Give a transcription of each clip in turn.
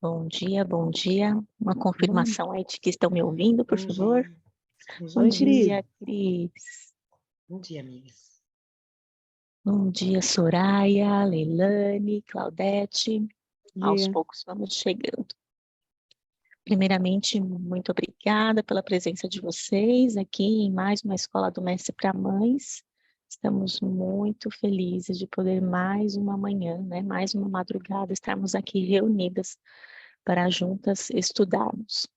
Bom dia, bom dia. Uma Bom confirmação aí de que estão me ouvindo, por bom favor. dia. Estamos Bom Oi, Cris. dia, Cris. Bom dia, amigas. Bom dia, Soraya, Leilane, Claudete. Bom Aos dia. poucos vamos chegando. Primeiramente, muito obrigada pela presença de vocês aqui em mais uma Escola do Mestre para Mães. Estamos muito felizes de poder mais uma manhã, né, mais uma madrugada, estarmos aqui reunidas para juntas estudarmos.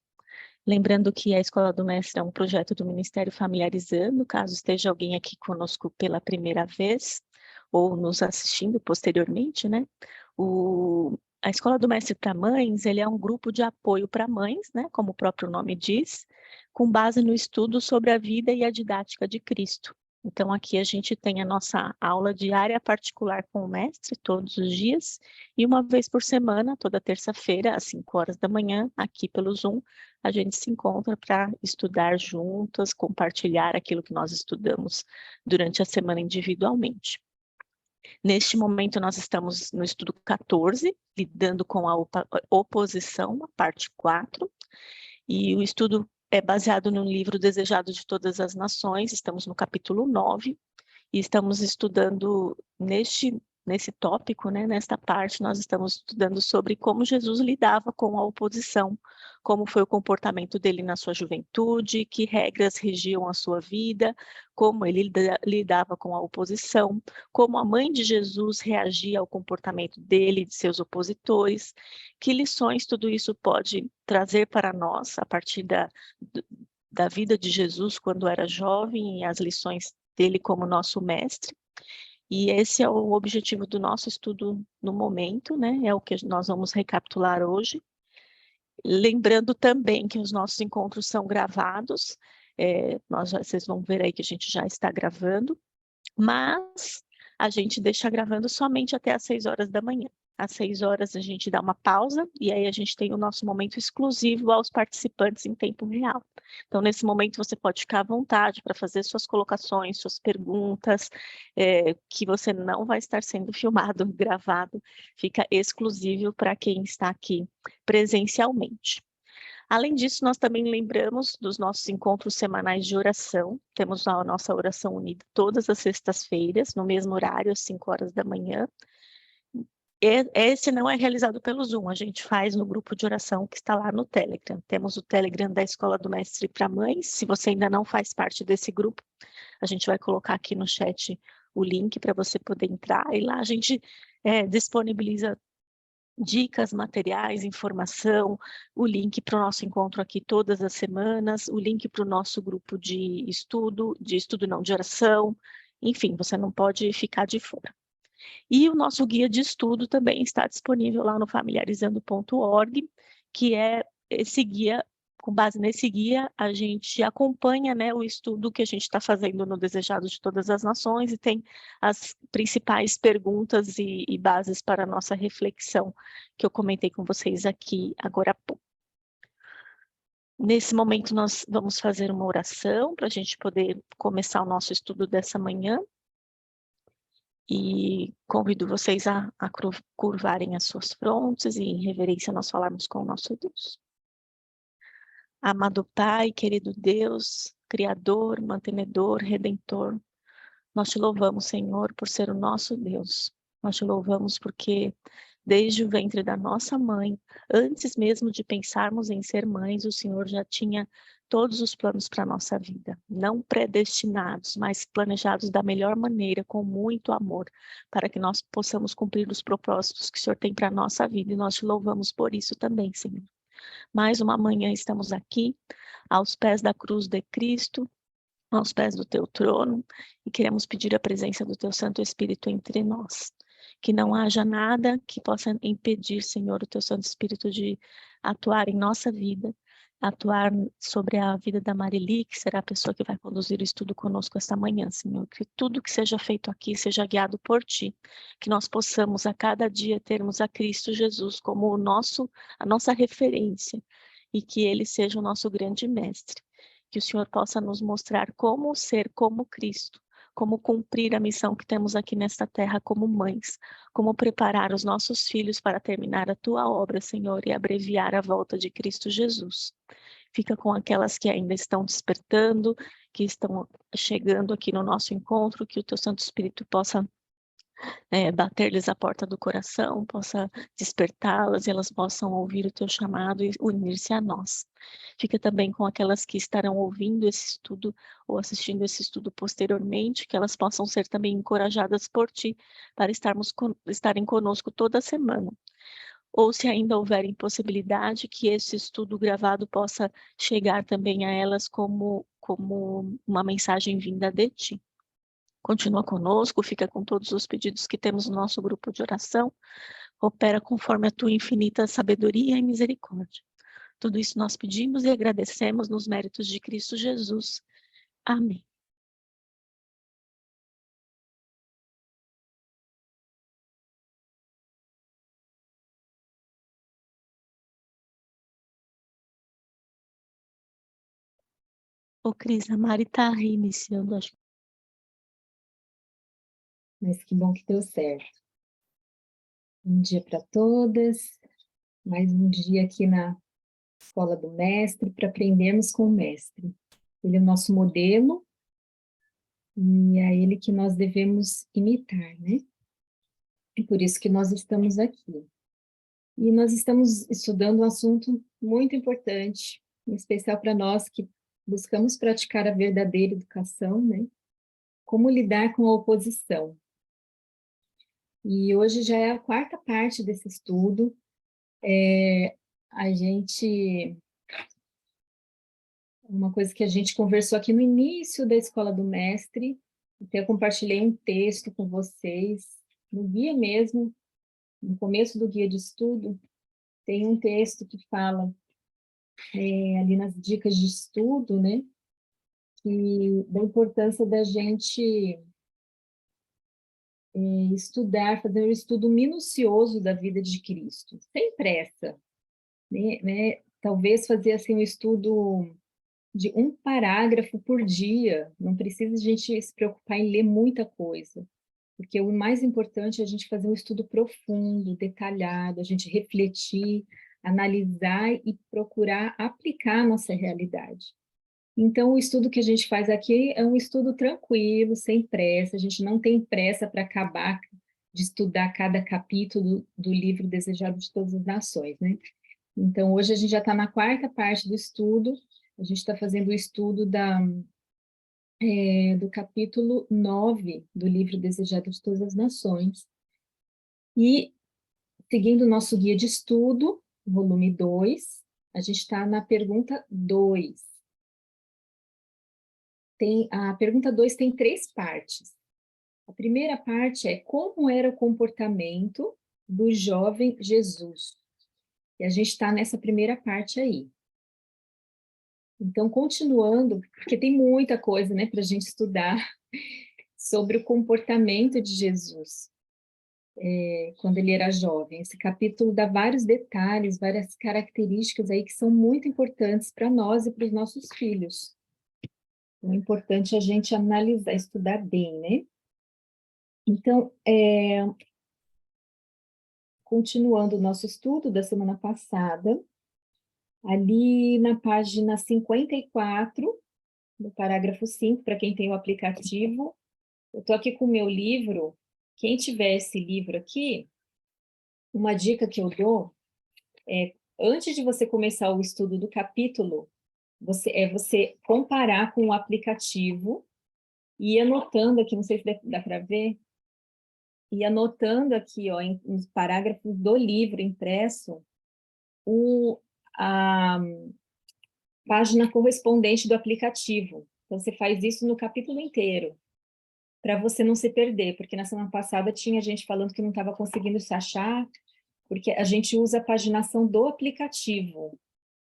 Lembrando que a Escola do Mestre é um projeto do Ministério Familiarizando, caso esteja alguém aqui conosco pela primeira vez, ou nos assistindo posteriormente, né? A Escola do Mestre para Mães, ele é um grupo de apoio para mães, né? Como o próprio nome diz, com base no estudo sobre a vida e a didática de Cristo. Então, aqui a gente tem a nossa aula diária particular com o mestre, todos os dias, e uma vez por semana, toda terça-feira, às 5 horas da manhã, aqui pelo Zoom, a gente se encontra para estudar juntas, compartilhar aquilo que nós estudamos durante a semana individualmente. Neste momento, nós estamos no estudo 14, lidando com a oposição, a parte 4, e o estudo é baseado no livro Desejado de Todas as Nações, estamos no capítulo 9, e estamos estudando nesse tópico, né, nesta parte, nós estamos estudando sobre como Jesus lidava com a oposição, como foi o comportamento dele na sua juventude, que regras regiam a sua vida, como ele lidava com a oposição, como a mãe de Jesus reagia ao comportamento dele e de seus opositores, que lições tudo isso pode trazer para nós a partir da vida de Jesus quando era jovem e as lições dele como nosso mestre. E esse é o objetivo do nosso estudo no momento, né? É o que nós vamos recapitular hoje. Lembrando também que os nossos encontros são gravados, vocês vão ver aí que a gente já está gravando, mas a gente deixa gravando somente até às 6 horas da manhã. Às 6 horas a gente dá uma pausa e aí a gente tem o nosso momento exclusivo aos participantes em tempo real. Então, nesse momento, você pode ficar à vontade para fazer suas colocações, suas perguntas, que você não vai estar sendo filmado, gravado, fica exclusivo para quem está aqui presencialmente. Além disso, nós também lembramos dos nossos encontros semanais de oração. Temos a nossa oração unida todas as sextas-feiras, no mesmo horário, às 5 horas da manhã. Esse não é realizado pelo Zoom, a gente faz no grupo de oração que está lá no Telegram. Temos o Telegram da Escola do Mestre para Mães. Se você ainda não faz parte desse grupo, a gente vai colocar aqui no chat o link para você poder entrar. E lá a gente disponibiliza dicas, materiais, informação, o link para o nosso encontro aqui todas as semanas, o link para o nosso grupo de oração, enfim, você não pode ficar de fora. E o nosso guia de estudo também está disponível lá no familiarizando.org, que é esse guia. Com base nesse guia, a gente acompanha, né, o estudo que a gente está fazendo no Desejado de Todas as Nações e tem as principais perguntas e bases para a nossa reflexão, que eu comentei com vocês aqui agora há pouco. Nesse momento, nós vamos fazer uma oração para a gente poder começar o nosso estudo dessa manhã. E convido vocês a curvarem as suas frontes e, em reverência, nós falarmos com o nosso Deus. Amado Pai, querido Deus, Criador, Mantenedor, Redentor, nós te louvamos, Senhor, por ser o nosso Deus. Nós te louvamos porque, desde o ventre da nossa mãe, antes mesmo de pensarmos em ser mães, o Senhor já tinha todos os planos para a nossa vida. Não predestinados, mas planejados da melhor maneira, com muito amor, para que nós possamos cumprir os propósitos que o Senhor tem para a nossa vida. E nós te louvamos por isso também, Senhor. Mais uma manhã estamos aqui, aos pés da cruz de Cristo, aos pés do teu trono, e queremos pedir a presença do teu Santo Espírito entre nós. Que não haja nada que possa impedir, Senhor, o teu Santo Espírito de atuar em nossa vida, atuar sobre a vida da Marili, que será a pessoa que vai conduzir o estudo conosco esta manhã, Senhor. Que tudo que seja feito aqui seja guiado por Ti, que nós possamos a cada dia termos a Cristo Jesus como a nossa referência, e que Ele seja o nosso grande mestre. Que o Senhor possa nos mostrar como ser como Cristo, como cumprir a missão que temos aqui nesta terra como mães, como preparar os nossos filhos para terminar a tua obra, Senhor, e abreviar a volta de Cristo Jesus. Fica com aquelas que ainda estão despertando, que estão chegando aqui no nosso encontro, que o teu Santo Espírito possa bater-lhes a porta do coração, possa despertá-las e elas possam ouvir o teu chamado e unir-se a nós. Fica também com aquelas que estarão ouvindo esse estudo ou assistindo esse estudo posteriormente, que elas possam ser também encorajadas por ti para estarem conosco toda semana. Ou se ainda houver impossibilidade, que esse estudo gravado possa chegar também a elas como uma mensagem vinda de ti. Continua conosco, fica com todos os pedidos que temos no nosso grupo de oração, opera conforme a tua infinita sabedoria e misericórdia. Tudo isso nós pedimos e agradecemos nos méritos de Cristo Jesus. Amém. Ô Cris, a Mari está reiniciando, acho. Mas que bom que deu certo. Um dia para todas, mais um dia aqui na Escola do Mestre, para aprendermos com o Mestre. Ele é o nosso modelo, e é ele que nós devemos imitar, né? É por isso que nós estamos aqui. E nós estamos estudando um assunto muito importante, em especial para nós que buscamos praticar a verdadeira educação, né? Como lidar com a oposição. E hoje já é a quarta parte desse estudo. Uma coisa que a gente conversou aqui no início da Escola do Mestre, até eu compartilhei um texto com vocês, no guia mesmo, no começo do guia de estudo, tem um texto que fala, ali nas dicas de estudo, né, da importância da gente estudar, fazer um estudo minucioso da vida de Cristo, sem pressa, né? Talvez fazer assim um estudo de um parágrafo por dia, não precisa a gente se preocupar em ler muita coisa, porque o mais importante é a gente fazer um estudo profundo, detalhado, a gente refletir, analisar e procurar aplicar a nossa realidade. Então, o estudo que a gente faz aqui é um estudo tranquilo, sem pressa, a gente não tem pressa para acabar de estudar cada capítulo do livro Desejado de Todas as Nações, né? Então, hoje a gente já está na quarta parte do estudo, a gente está fazendo o estudo do capítulo 9 do livro Desejado de Todas as Nações. E, seguindo o nosso guia de estudo, volume 2, a gente está na pergunta 2. A pergunta 2 tem 3 partes. A primeira parte é como era o comportamento do jovem Jesus. E a gente está nessa primeira parte aí. Então, continuando, porque tem muita coisa, né, para a gente estudar sobre o comportamento de Jesus quando ele era jovem. Esse capítulo dá vários detalhes, várias características aí que são muito importantes para nós e para os nossos filhos. Então, é importante a gente analisar, estudar bem, né? Então, continuando o nosso estudo da semana passada, ali na página 54, no parágrafo 5, para quem tem o aplicativo, eu estou aqui com o meu livro. Quem tiver esse livro aqui, uma dica que eu dou é, antes de você começar o estudo do capítulo, você comparar com o aplicativo e ir anotando aqui, não sei se dá para ver, e anotando aqui, ó, nos parágrafos do livro impresso, a página correspondente do aplicativo. Então, você faz isso no capítulo inteiro, para você não se perder, porque na semana passada tinha gente falando que não estava conseguindo se achar, porque a gente usa a paginação do aplicativo,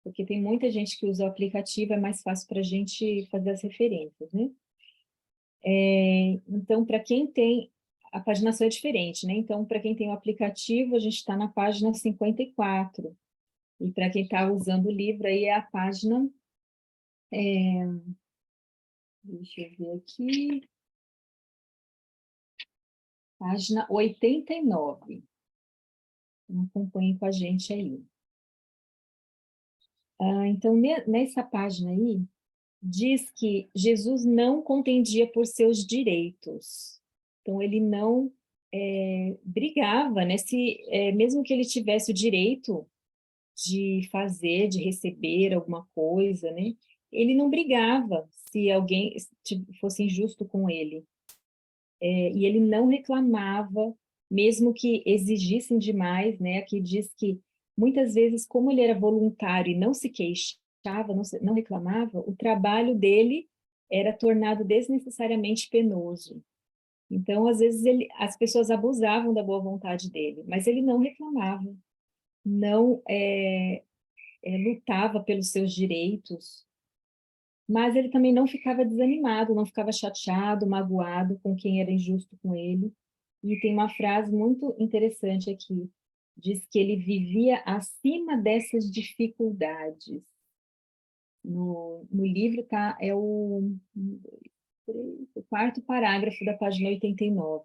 porque tem muita gente que usa o aplicativo, é mais fácil para a gente fazer as referências, né? Então, para quem tem, a paginação é diferente, né? Então, para quem tem o aplicativo, a gente está na página 54, e para quem está usando o livro, aí é a página, deixa eu ver aqui, página 89. Então, acompanhem com a gente aí. Então, nessa página aí, diz que Jesus não contendia por seus direitos. Então, ele não brigava, né? Mesmo que ele tivesse o direito de fazer, de receber alguma coisa, né? Ele não brigava se alguém fosse injusto com ele. E ele não reclamava, mesmo que exigissem demais, né? Aqui diz que muitas vezes, como ele era voluntário e não se queixava, não reclamava, o trabalho dele era tornado desnecessariamente penoso. Então, às vezes, as pessoas abusavam da boa vontade dele, mas ele não reclamava, não lutava pelos seus direitos, mas ele também não ficava desanimado, não ficava chateado, magoado com quem era injusto com ele. E tem uma frase muito interessante aqui, diz que ele vivia acima dessas dificuldades. No livro é o 4º parágrafo da página 89.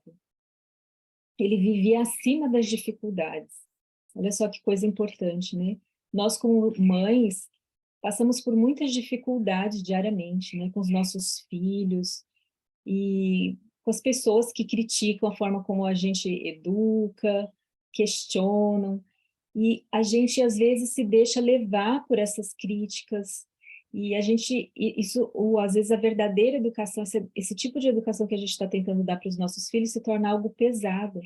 Ele vivia acima das dificuldades. Olha só que coisa importante, né? Nós, como mães, passamos por muitas dificuldades diariamente, né? Com os nossos filhos e com as pessoas que criticam a forma como a gente educa, questionam, e a gente, às vezes, se deixa levar por essas críticas, e às vezes, a verdadeira educação, esse tipo de educação que a gente está tentando dar para os nossos filhos se torna algo pesado,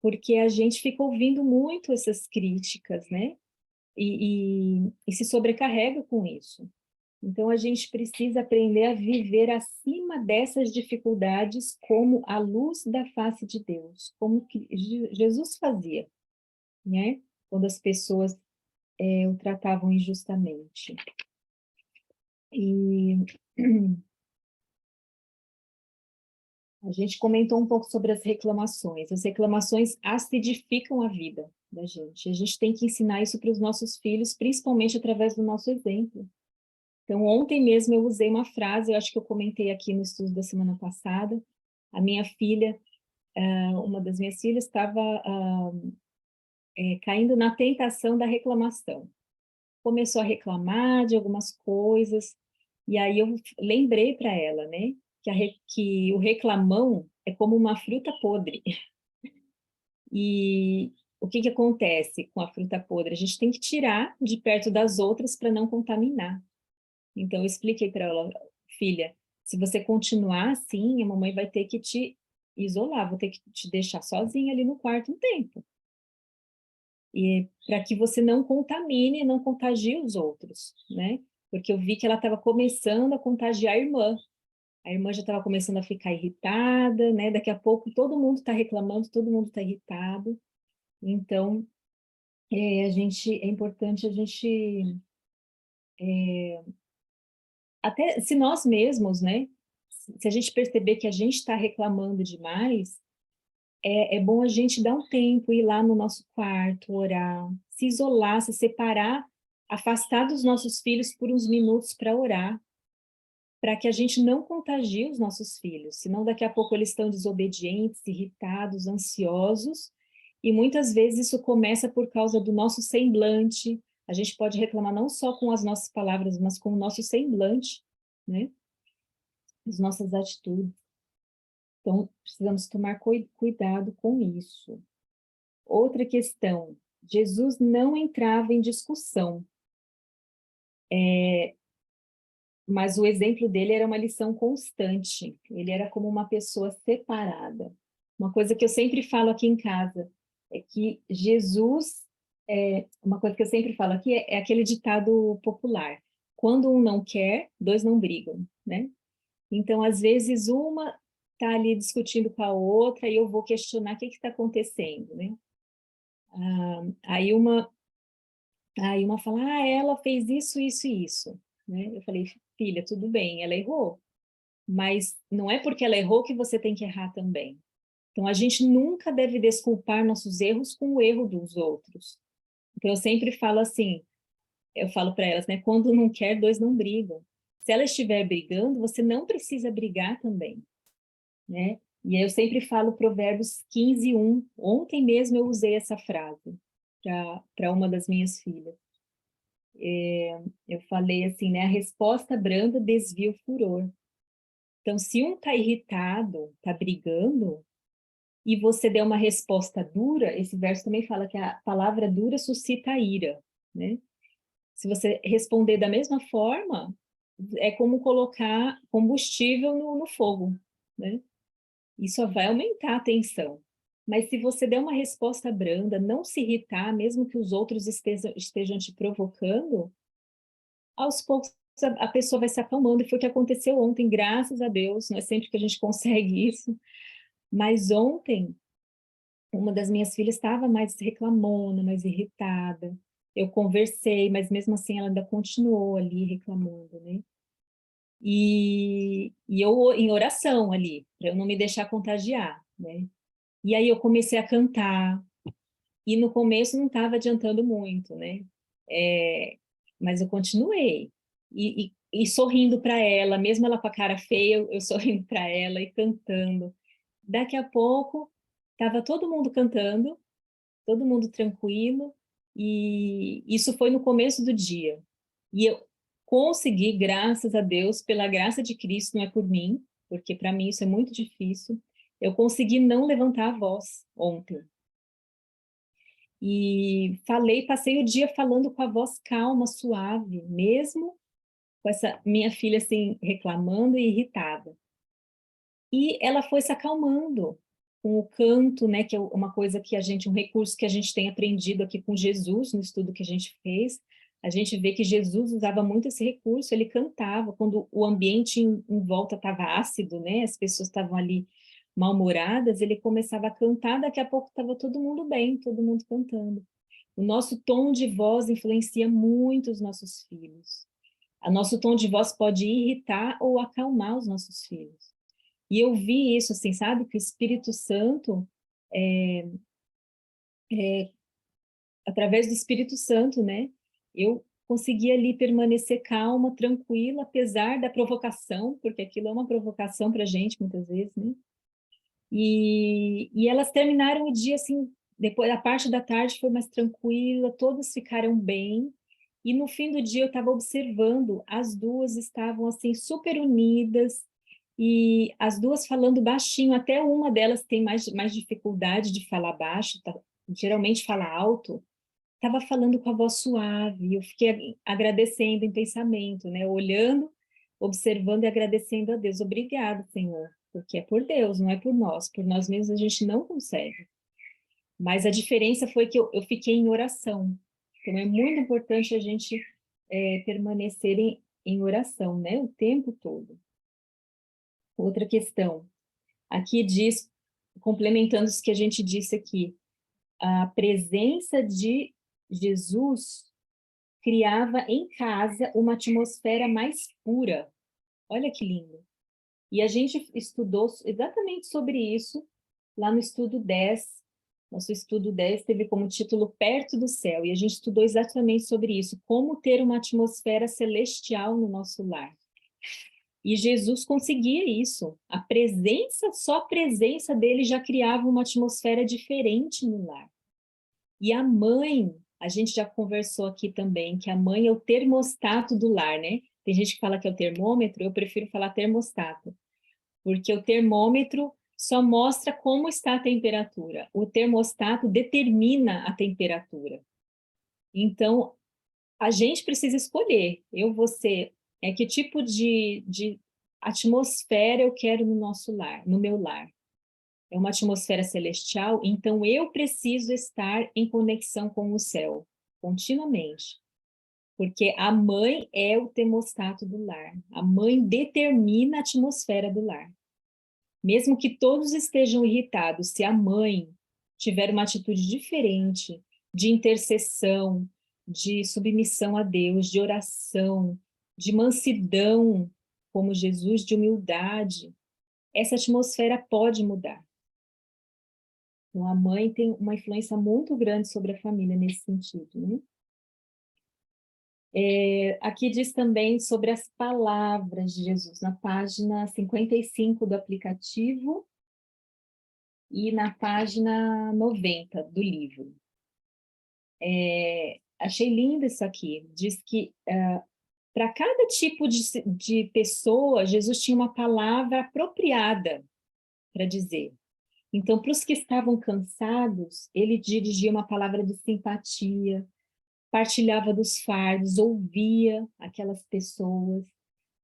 porque a gente fica ouvindo muito essas críticas, né? E se sobrecarrega com isso. Então, a gente precisa aprender a viver acima dessas dificuldades como a luz da face de Deus, como que Jesus fazia, né? Quando as pessoas o tratavam injustamente. E a gente comentou um pouco sobre as reclamações. As reclamações acidificam a vida da gente. A gente tem que ensinar isso para os nossos filhos, principalmente através do nosso exemplo. Então, ontem mesmo eu usei uma frase, eu acho que eu comentei aqui no estudo da semana passada. A minha filha, uma das minhas filhas, estava caindo na tentação da reclamação. Começou a reclamar de algumas coisas, e aí eu lembrei para ela, né, que o reclamão é como uma fruta podre. E o que acontece com a fruta podre? A gente tem que tirar de perto das outras para não contaminar. Então, eu expliquei para ela, filha, se você continuar assim, a mamãe vai ter que te isolar, vou ter que te deixar sozinha ali no quarto um tempo. E para que você não contamine, não contagie os outros, né? Porque eu vi que ela estava começando a contagiar a irmã. A irmã já estava começando a ficar irritada, né? Daqui a pouco todo mundo está reclamando, todo mundo está irritado. Então, é importante a gente até se nós mesmos, né? Se a gente perceber que a gente está reclamando demais, é bom a gente dar um tempo, ir lá no nosso quarto, orar, se isolar, se separar, afastar dos nossos filhos por uns minutos para orar, para que a gente não contagie os nossos filhos, senão daqui a pouco eles estão desobedientes, irritados, ansiosos, e muitas vezes isso começa por causa do nosso semblante. A gente pode reclamar não só com as nossas palavras, mas com o nosso semblante, né? As nossas atitudes. Então, precisamos tomar cuidado com isso. Outra questão, Jesus não entrava em discussão, mas o exemplo dele era uma lição constante, ele era como uma pessoa separada. Uma coisa que eu sempre falo aqui em casa é que Jesus, uma coisa que eu sempre falo aqui é aquele ditado popular, quando um não quer, dois não brigam, né? Então, às vezes, uma está ali discutindo com a outra e eu vou questionar o que está acontecendo, né? Aí uma fala, ela fez isso, isso e isso, né? Eu falei, filha, tudo bem, ela errou, mas não é porque ela errou que você tem que errar também. Então, a gente nunca deve desculpar nossos erros com o erro dos outros. Então, eu sempre falo assim, eu falo para elas, né? Quando não quer, dois não brigam. Se ela estiver brigando, você não precisa brigar também, né? E aí eu sempre falo Provérbios 15:1. Ontem mesmo eu usei essa frase para uma das minhas filhas. Eu falei assim, né? A resposta branda desvia o furor. Então, se um está irritado, está brigando, e você der uma resposta dura, esse verso também fala que a palavra dura suscita a ira, né? Se você responder da mesma forma, é como colocar combustível no fogo, né? Isso só vai aumentar a tensão. Mas se você der uma resposta branda, não se irritar, mesmo que os outros estejam te provocando, aos poucos a pessoa vai se acalmando, e foi o que aconteceu ontem, graças a Deus, não é sempre que a gente consegue isso, mas ontem uma das minhas filhas estava mais reclamona, mais irritada, eu conversei, mas mesmo assim ela ainda continuou ali reclamando, né? E eu em oração ali, para eu não me deixar contagiar, né? E aí eu comecei a cantar, e no começo não estava adiantando muito, né? Mas eu continuei, e sorrindo para ela, mesmo ela com a cara feia, eu sorrindo para ela e cantando. Daqui a pouco, estava todo mundo cantando, todo mundo tranquilo, e isso foi no começo do dia. E eu consegui, graças a Deus, pela graça de Cristo, não é por mim, porque para mim isso é muito difícil, eu consegui não levantar a voz ontem. E passei o dia falando com a voz calma, suave, mesmo com essa minha filha assim reclamando e irritada. E ela foi se acalmando com o canto, né, que é uma coisa que um recurso que a gente tem aprendido aqui com Jesus, no estudo que a gente fez. A gente vê que Jesus usava muito esse recurso, ele cantava quando o ambiente em volta estava ácido, né, as pessoas estavam ali mal-humoradas, ele começava a cantar, daqui a pouco estava todo mundo bem, todo mundo cantando. O nosso tom de voz influencia muito os nossos filhos. O nosso tom de voz pode irritar ou acalmar os nossos filhos. E eu vi isso, assim, sabe? Que o Espírito Santo, através do Espírito Santo, né? Eu consegui ali permanecer calma, tranquila, apesar da provocação, porque aquilo é uma provocação para a gente, muitas vezes, né? E elas terminaram o dia, assim, depois, a parte da tarde foi mais tranquila, todas ficaram bem. E no fim do dia eu estava observando, as duas estavam, assim, super unidas, e as duas falando baixinho, até uma delas tem mais dificuldade de falar baixo, geralmente fala alto, estava falando com a voz suave, eu fiquei agradecendo em pensamento, né? Olhando, observando e agradecendo a Deus. Obrigado, Senhor, porque é por Deus, não é por nós mesmos a gente não consegue. Mas a diferença foi que eu fiquei em oração. Então é muito importante a gente permanecer em oração, né? O tempo todo. Outra questão, aqui diz, complementando o que a gente disse aqui, a presença de Jesus criava em casa uma atmosfera mais pura. Olha que lindo. E a gente estudou exatamente sobre isso lá no estudo 10. Nosso estudo 10 teve como título Perto do Céu, e a gente estudou exatamente sobre isso, como ter uma atmosfera celestial no nosso lar. E Jesus conseguia isso. Só a presença dele já criava uma atmosfera diferente no lar. E a mãe, a gente já conversou aqui também, que a mãe é o termostato do lar, né? Tem gente que fala que é o termômetro, eu prefiro falar termostato, porque o termômetro só mostra como está a temperatura. O termostato determina a temperatura. Então, a gente precisa escolher, você, que tipo de atmosfera eu quero no nosso lar, no meu lar. É uma atmosfera celestial, então eu preciso estar em conexão com o céu, continuamente. Porque a mãe é o termostato do lar. A mãe determina a atmosfera do lar. Mesmo que todos estejam irritados, se a mãe tiver uma atitude diferente, de intercessão, de submissão a Deus, de oração, de mansidão, como Jesus, de humildade, essa atmosfera pode mudar. Então, a mãe tem uma influência muito grande sobre a família nesse sentido, né? Aqui diz também sobre as palavras de Jesus, na página 55 do aplicativo, e na página 90 do livro. Achei lindo isso aqui. Diz que para cada tipo de pessoa, Jesus tinha uma palavra apropriada para dizer. Então, para os que estavam cansados, ele dirigia uma palavra de simpatia, partilhava dos fardos, ouvia aquelas pessoas.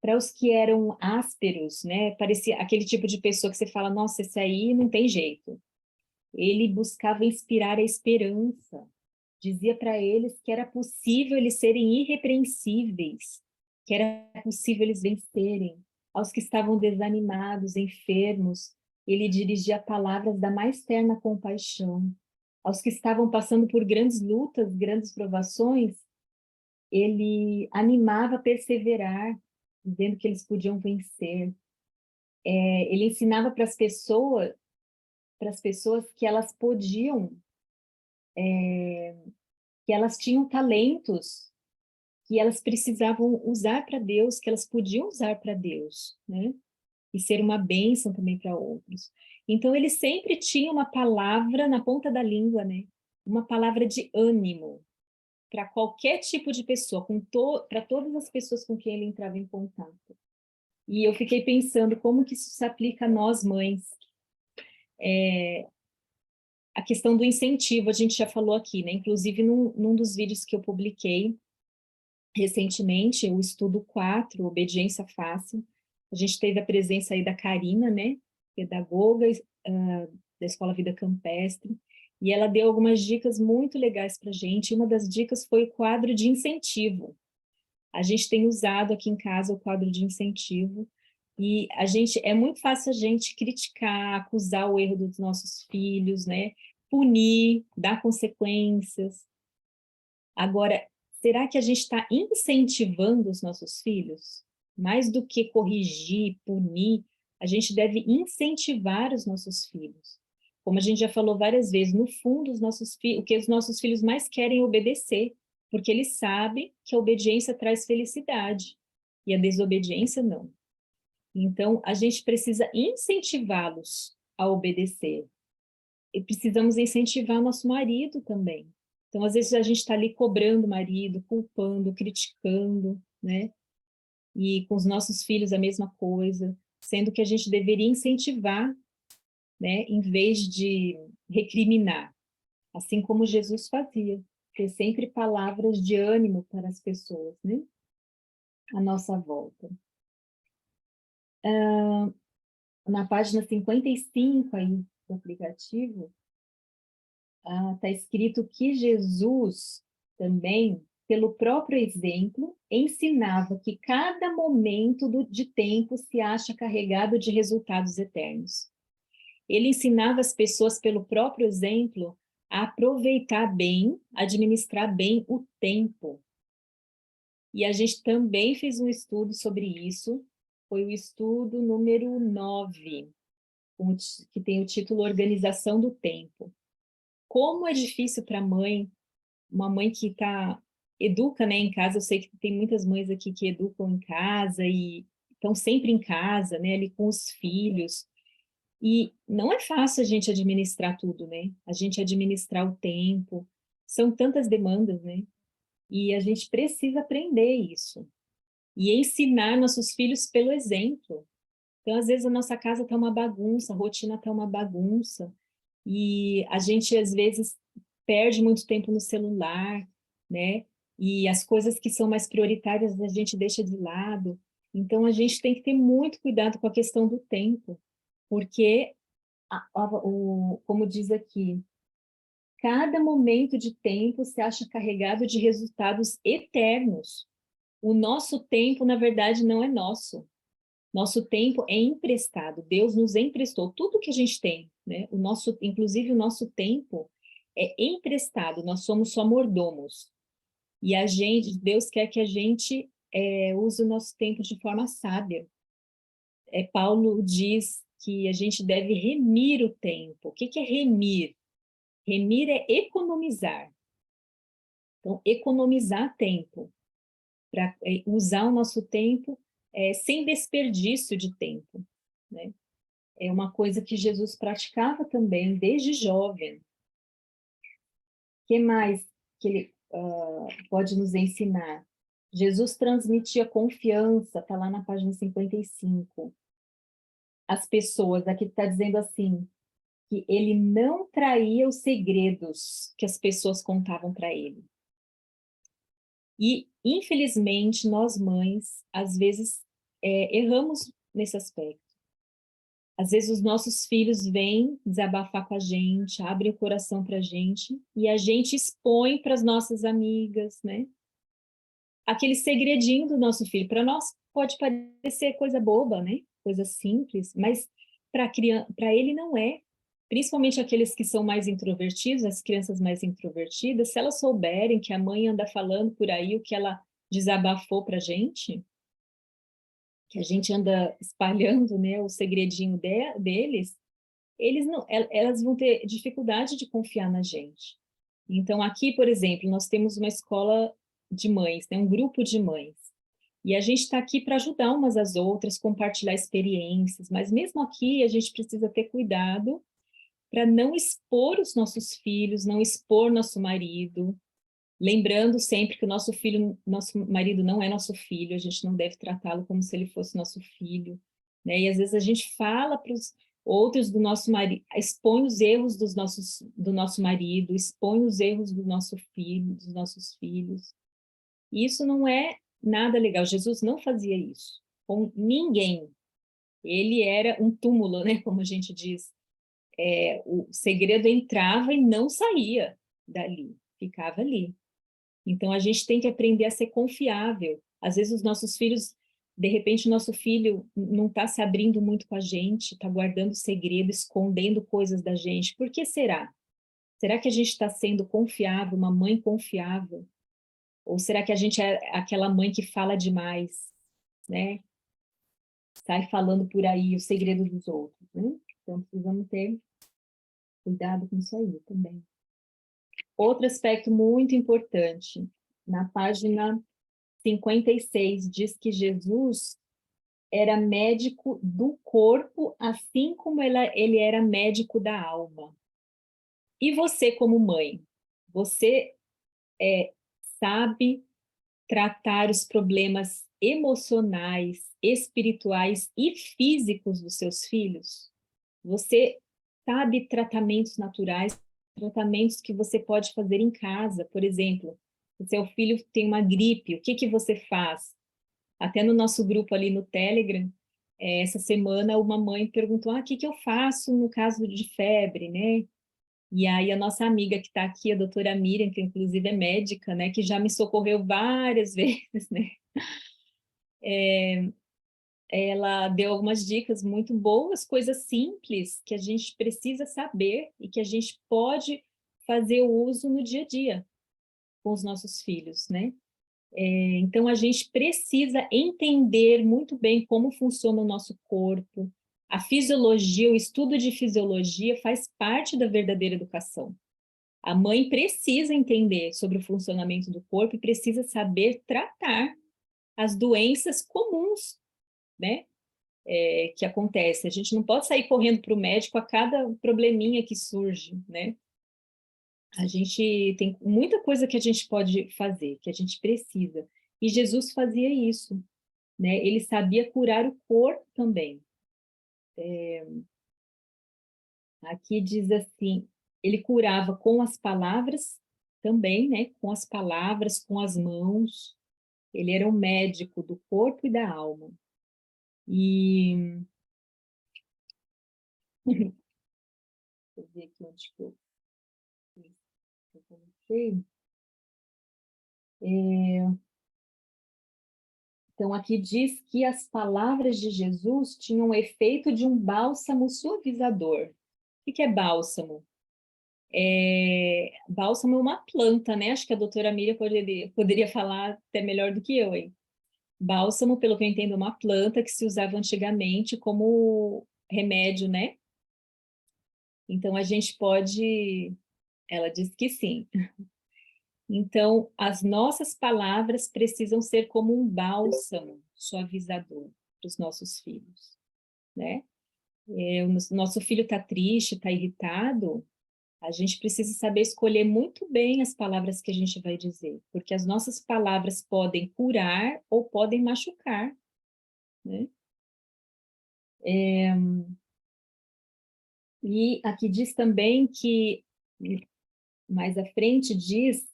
Para os que eram ásperos, né, parecia aquele tipo de pessoa que você fala, nossa, esse aí não tem jeito. Ele buscava inspirar a esperança, dizia para eles que era possível eles serem irrepreensíveis, que era possível eles vencerem. Aos que estavam desanimados, enfermos, ele dirigia palavras da mais terna compaixão. Aos que estavam passando por grandes lutas, grandes provações, ele animava a perseverar, dizendo que eles podiam vencer. Ele ensinava para as pessoas que elas podiam, que elas tinham talentos, que elas precisavam usar para Deus, que elas podiam usar para Deus, né? E ser uma bênção também para outros. Então, ele sempre tinha uma palavra na ponta da língua, né? Uma palavra de ânimo para qualquer tipo de pessoa, para todas as pessoas com quem ele entrava em contato. E eu fiquei pensando como que isso se aplica a nós, mães. A questão do incentivo, a gente já falou aqui, né? Inclusive, num dos vídeos que eu publiquei recentemente, o estudo 4, Obediência Fácil, a gente teve a presença aí da Karina, né? Pedagoga da Escola Vida Campestre, e ela deu algumas dicas muito legais para a gente. Uma das dicas foi o quadro de incentivo. A gente tem usado aqui em casa o quadro de incentivo, e é muito fácil a gente criticar, acusar o erro dos nossos filhos, né? Punir, dar consequências. Agora, será que a gente está incentivando os nossos filhos? Mais do que corrigir, punir, a gente deve incentivar os nossos filhos. Como a gente já falou várias vezes, no fundo, o que os nossos filhos mais querem é obedecer, porque eles sabem que a obediência traz felicidade, e a desobediência não. Então, a gente precisa incentivá-los a obedecer. E precisamos incentivar nosso marido também. Então, às vezes, a gente está ali cobrando o marido, culpando, criticando, né? E com os nossos filhos a mesma coisa, sendo que a gente deveria incentivar, né? Em vez de recriminar, assim como Jesus fazia, ter sempre palavras de ânimo para as pessoas, né? À nossa volta. Na página 55 aí do aplicativo, está escrito que Jesus também, pelo próprio exemplo, ensinava que cada momento de tempo se acha carregado de resultados eternos. Ele ensinava as pessoas, pelo próprio exemplo, a aproveitar bem, administrar bem o tempo. E a gente também fez um estudo sobre isso, foi o estudo número 9, que tem o título Organização do Tempo. Como é difícil para uma mãe que educa, né, em casa. Eu sei que tem muitas mães aqui que educam em casa e estão sempre em casa, né, ali com os filhos. E não é fácil a gente administrar tudo, né? A gente administrar o tempo. São tantas demandas, né? E a gente precisa aprender isso. E ensinar nossos filhos pelo exemplo. Então, às vezes, a nossa casa está uma bagunça, a rotina está uma bagunça. E a gente, às vezes, perde muito tempo no celular, né? E as coisas que são mais prioritárias a gente deixa de lado. Então, a gente tem que ter muito cuidado com a questão do tempo, porque, como diz aqui, cada momento de tempo se acha carregado de resultados eternos. O nosso tempo, na verdade, não é nosso. Nosso tempo é emprestado. Deus nos emprestou tudo que a gente tem, né? Inclusive o nosso tempo é emprestado. Nós somos só mordomos. E Deus quer que a gente use o nosso tempo de forma sábia. Paulo diz que a gente deve remir o tempo. O que é remir? Remir é economizar. Então, economizar tempo, para usar o nosso tempo sem desperdício de tempo, né? é uma coisa que Jesus praticava também desde jovem. O que mais que ele pode nos ensinar? Jesus transmitia confiança, está lá na página 55. As pessoas, aqui está dizendo assim, que ele não traía os segredos que as pessoas contavam para ele. E, infelizmente, nós mães, às vezes, erramos nesse aspecto. Às vezes os nossos filhos vêm desabafar com a gente, abrem o coração para a gente, e a gente expõe para as nossas amigas, né? Aquele segredinho do nosso filho. Para nós pode parecer coisa boba, né? Coisa simples, mas para ele não é. Principalmente aqueles que são mais introvertidos, as crianças mais introvertidas, se elas souberem que a mãe anda falando por aí o que ela desabafou para a gente, que a gente anda espalhando, né, o segredinho deles, elas vão ter dificuldade de confiar na gente. Então, aqui, por exemplo, nós temos uma escola de mães, né, um grupo de mães, e a gente está aqui para ajudar umas às outras, compartilhar experiências, mas mesmo aqui a gente precisa ter cuidado para não expor os nossos filhos, não expor nosso marido, lembrando sempre que o nosso filho, nosso marido não é nosso filho, a gente não deve tratá-lo como se ele fosse nosso filho, né? E às vezes a gente fala para os outros do nosso marido, expõe os erros do nosso marido, expõe os erros do nosso filho, dos nossos filhos. E isso não é nada legal. Jesus não fazia isso com ninguém. Ele era um túmulo, né? Como a gente diz. O segredo entrava e não saía dali, ficava ali. Então, a gente tem que aprender a ser confiável. Às vezes, os nossos filhos, de repente, o nosso filho não está se abrindo muito com a gente, está guardando segredo, escondendo coisas da gente. Por que será? Será que a gente está sendo confiável, uma mãe confiável? Ou será que a gente é aquela mãe que fala demais, né? Sai falando por aí o segredo dos outros, né? Então, precisamos ter cuidado com isso aí também. Outro aspecto muito importante, na página 56, diz que Jesus era médico do corpo, assim como ele era médico da alma. E você, como mãe, você sabe tratar os problemas emocionais, espirituais e físicos dos seus filhos? Você sabe tratamentos naturais, tratamentos que você pode fazer em casa, por exemplo, o seu filho tem uma gripe, o que que você faz? Até no nosso grupo ali no Telegram, essa semana uma mãe perguntou, o que que eu faço no caso de febre, né? E aí a nossa amiga que está aqui, a doutora Miriam, que inclusive é médica, né, que já me socorreu várias vezes, né? Ela deu algumas dicas muito boas, coisas simples que a gente precisa saber e que a gente pode fazer o uso no dia a dia com os nossos filhos, né? Então, a gente precisa entender muito bem como funciona o nosso corpo. A fisiologia, o estudo de fisiologia faz parte da verdadeira educação. A mãe precisa entender sobre o funcionamento do corpo e precisa saber tratar as doenças comuns, né? Que acontece. A gente não pode sair correndo para o médico a cada probleminha que surge, né? A gente tem muita coisa que a gente pode fazer, que a gente precisa. E Jesus fazia isso, né? Ele sabia curar o corpo também. Aqui diz assim, ele curava com as palavras também, né? Com as palavras, com as mãos. Ele era um médico do corpo e da alma. E deixa eu ver aqui onde que eu coloquei. Então, aqui diz que as palavras de Jesus tinham o efeito de um bálsamo suavizador. O que é bálsamo? Bálsamo é uma planta, né? Acho que a doutora Miriam poderia falar até melhor do que eu, hein? Bálsamo, pelo que eu entendo, é uma planta que se usava antigamente como remédio, né? Então, a gente pode... Ela diz que sim. Então, as nossas palavras precisam ser como um bálsamo suavizador para os nossos filhos, né? O nosso filho está triste, está irritado, a gente precisa saber escolher muito bem as palavras que a gente vai dizer, porque as nossas palavras podem curar ou podem machucar, né? E aqui diz também que, mais à frente diz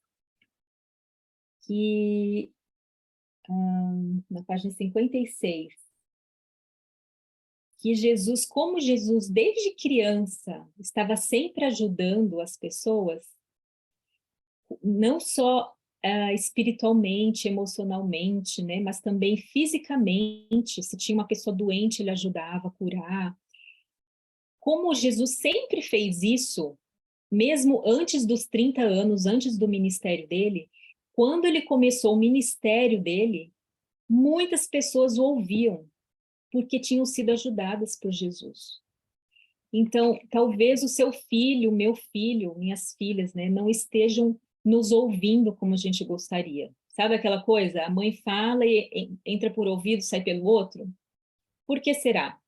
que, na página 56, que Jesus, como Jesus desde criança estava sempre ajudando as pessoas, não só espiritualmente, emocionalmente, né, mas também fisicamente. Se tinha uma pessoa doente, ele ajudava a curar. Como Jesus sempre fez isso, mesmo antes dos 30 anos, antes do ministério dele, quando ele começou o ministério dele, muitas pessoas o ouviam, porque tinham sido ajudadas por Jesus. Então, talvez o seu filho, o meu filho, minhas filhas, né, não estejam nos ouvindo como a gente gostaria. Sabe aquela coisa? A mãe fala e entra por ouvido, sai pelo outro? Por que será?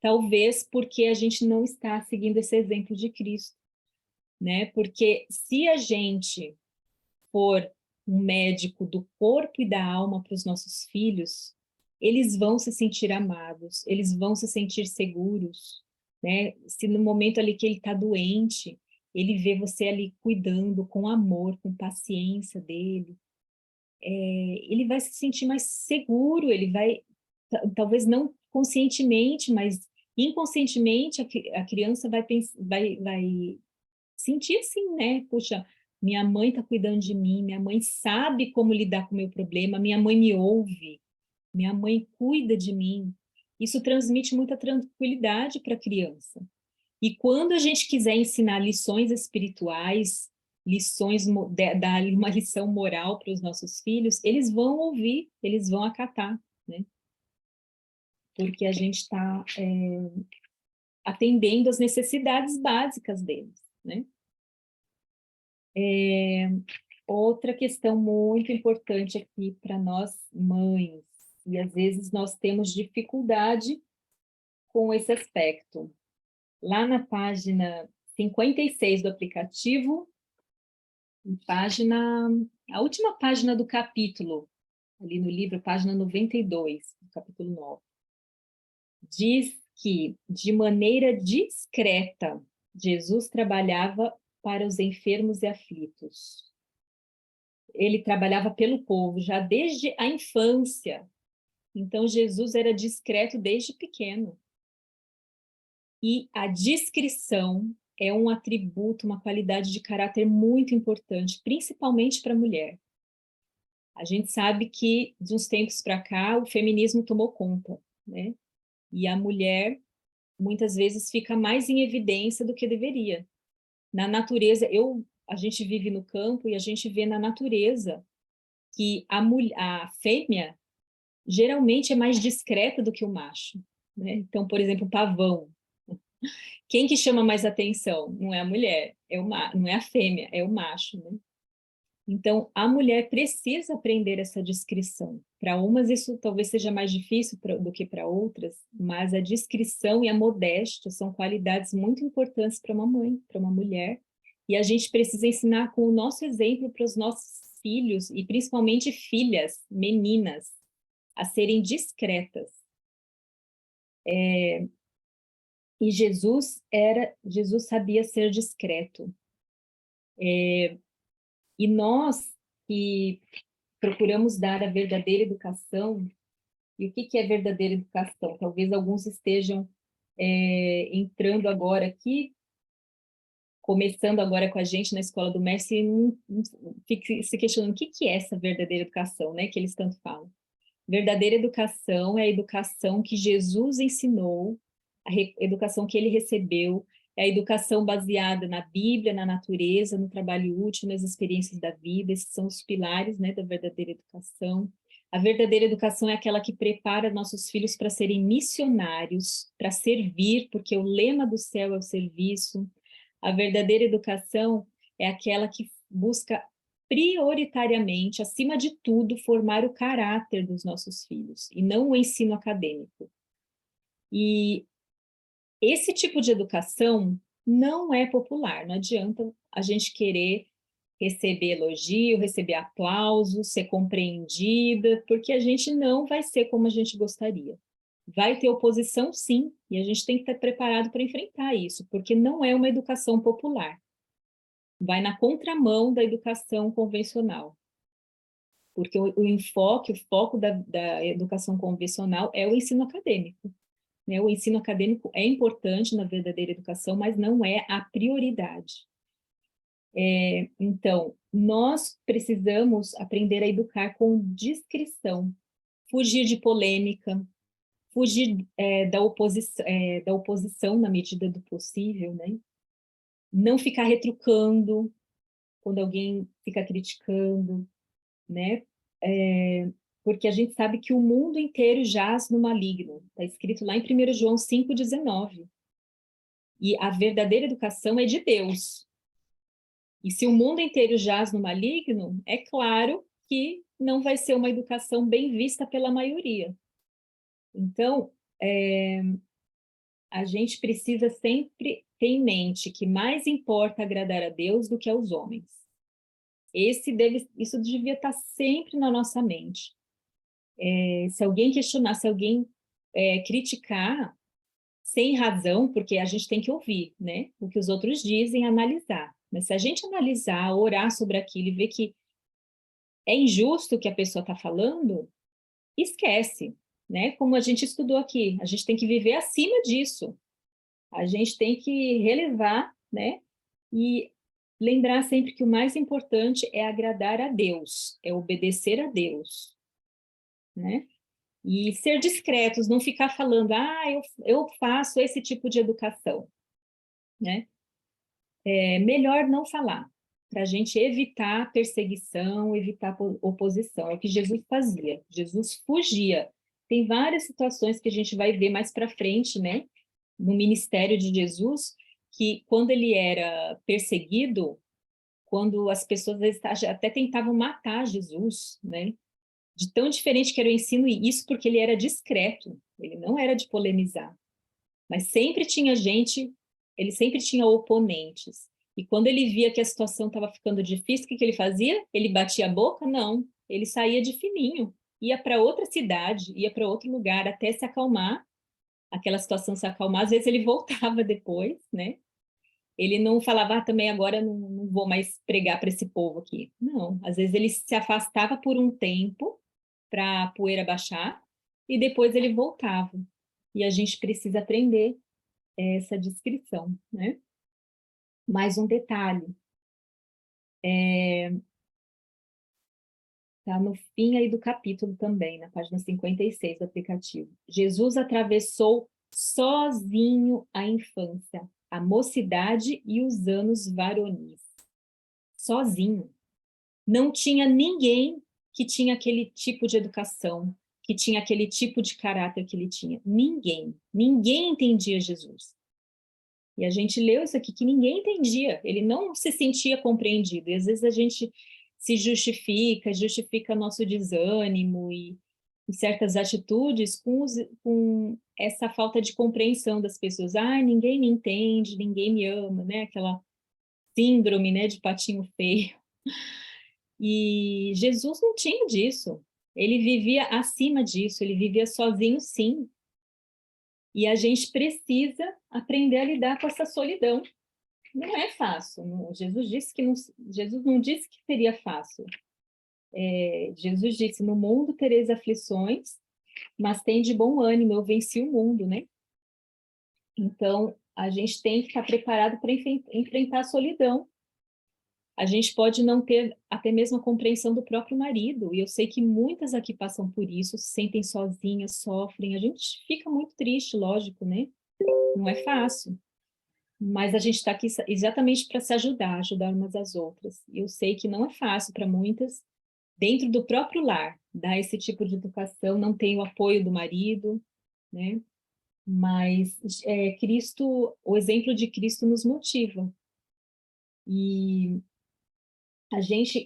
Talvez porque a gente não está seguindo esse exemplo de Cristo, né? Porque se a gente for um médico do corpo e da alma para os nossos filhos, eles vão se sentir amados, eles vão se sentir seguros, né? Se no momento ali que ele está doente, ele vê você ali cuidando com amor, com paciência dele, ele vai se sentir mais seguro, ele vai, talvez não conscientemente, mas inconscientemente a criança vai sentir assim, né? Puxa, minha mãe está cuidando de mim, minha mãe sabe como lidar com o meu problema, minha mãe me ouve, minha mãe cuida de mim. Isso transmite muita tranquilidade para a criança. E quando a gente quiser ensinar lições espirituais, dar uma lição moral para os nossos filhos, eles vão ouvir, eles vão acatar, né? Porque a gente está atendendo às necessidades básicas deles, né? Outra questão muito importante aqui para nós mães, e às vezes nós temos dificuldade com esse aspecto. Lá na página 56 do aplicativo, a última página do capítulo, ali no livro, página 92, do capítulo 9, diz que, de maneira discreta, Jesus trabalhava para os enfermos e aflitos. Ele trabalhava pelo povo já desde a infância. Então, Jesus era discreto desde pequeno. E a discrição é um atributo, uma qualidade de caráter muito importante, principalmente para a mulher. A gente sabe que, de uns tempos para cá, o feminismo tomou conta, né? E a mulher, muitas vezes, fica mais em evidência do que deveria. Na natureza, a gente vive no campo e a gente vê na natureza que a fêmea geralmente é mais discreta do que o macho, né? Então, por exemplo, o pavão. Quem que chama mais atenção? Não é a mulher, não é a fêmea, é o macho, né? Então, a mulher precisa aprender essa discrição. Para umas isso talvez seja mais difícil do que para outras, mas a discrição e a modéstia são qualidades muito importantes para uma mãe, para uma mulher, e a gente precisa ensinar com o nosso exemplo para os nossos filhos, e principalmente filhas, meninas, a serem discretas. E Jesus sabia ser discreto. E nós que procuramos dar a verdadeira educação, e o que é verdadeira educação? Talvez alguns estejam entrando agora aqui, começando agora com a gente na Escola do Mestre, e fique se questionando o que é essa verdadeira educação, né, que eles tanto falam. Verdadeira educação é a educação que Jesus ensinou, a educação que ele recebeu, é a educação baseada na Bíblia, na natureza, no trabalho útil, nas experiências da vida. Esses são os pilares, né, da verdadeira educação. A verdadeira educação é aquela que prepara nossos filhos para serem missionários, para servir, porque o lema do céu é o serviço. A verdadeira educação é aquela que busca prioritariamente, acima de tudo, formar o caráter dos nossos filhos, e não o ensino acadêmico. E Esse tipo de educação não é popular, não adianta a gente querer receber elogio, receber aplauso, ser compreendida, porque a gente não vai ser como a gente gostaria. Vai ter oposição, sim, e a gente tem que estar preparado para enfrentar isso, porque não é uma educação popular. Vai na contramão da educação convencional. Porque o foco da educação convencional é o ensino acadêmico. Né? O ensino acadêmico é importante na verdadeira educação, mas não é a prioridade. Então, nós precisamos aprender a educar com discrição, fugir de polêmica, fugir da oposição na medida do possível, né? Não ficar retrucando quando alguém fica criticando, né? Porque a gente sabe que o mundo inteiro jaz no maligno. Está escrito lá em 1 João 5,19. E a verdadeira educação é de Deus. E se o mundo inteiro jaz no maligno, é claro que não vai ser uma educação bem vista pela maioria. Então, a gente precisa sempre ter em mente que mais importa agradar a Deus do que aos homens. Isso devia estar sempre na nossa mente. Se alguém questionar, se alguém criticar, sem razão, porque a gente tem que ouvir, né? O que os outros dizem, analisar. Mas se a gente analisar, orar sobre aquilo e ver que é injusto o que a pessoa está falando, esquece, né? Como a gente estudou aqui, a gente tem que viver acima disso. A gente tem que relevar, né? E lembrar sempre que o mais importante é agradar a Deus, é obedecer a Deus, né? E ser discretos, não ficar falando, eu faço esse tipo de educação, né? É melhor não falar, para a gente evitar perseguição, evitar oposição. É o que Jesus fazia. Jesus fugia. Tem várias situações que a gente vai ver mais para frente, né? No ministério de Jesus, que quando ele era perseguido, quando as pessoas até tentavam matar Jesus, né? De tão diferente que era o ensino, e isso porque ele era discreto, ele não era de polemizar. Mas sempre tinha gente, ele sempre tinha oponentes. E quando ele via que a situação estava ficando difícil, o que ele fazia? Ele batia a boca? Não. Ele saía de fininho, ia para outra cidade, ia para outro lugar, até se acalmar, aquela situação se acalmar. Às vezes ele voltava depois, né? Ele não falava, também agora não vou mais pregar para esse povo aqui. Não, às vezes ele se afastava por um tempo para a poeira baixar e depois ele voltava. E a gente precisa aprender essa descrição, né? Mais um detalhe, tá no fim aí do capítulo também, na página 56 do aplicativo. Jesus atravessou sozinho a infância, a mocidade e os anos varonis. Sozinho. Não tinha ninguém que tinha aquele tipo de educação, que tinha aquele tipo de caráter que ele tinha. Ninguém. Ninguém entendia Jesus. E a gente leu isso aqui, que ninguém entendia. Ele não se sentia compreendido. E às vezes a gente se justifica nosso desânimo e certas atitudes com essa falta de compreensão das pessoas. Ninguém me entende, ninguém me ama, né? Aquela síndrome, né, de patinho feio. E Jesus não tinha disso. Ele vivia acima disso, ele vivia sozinho, sim. E a gente precisa aprender a lidar com essa solidão. Não é fácil. Jesus não disse que seria fácil. Jesus disse: no mundo tereis aflições, mas tem de bom ânimo, eu venci o mundo, né? Então, a gente tem que estar preparado para enfrentar a solidão. A gente pode não ter até mesmo a compreensão do próprio marido, e eu sei que muitas aqui passam por isso, se sentem sozinhas, sofrem. A gente fica muito triste, lógico, né? Não é fácil. Mas a gente está aqui exatamente para se ajudar umas às outras. E eu sei que não é fácil para muitas, dentro do próprio lar, dar esse tipo de educação, não tem o apoio do marido, né? Mas o exemplo de Cristo nos motiva. E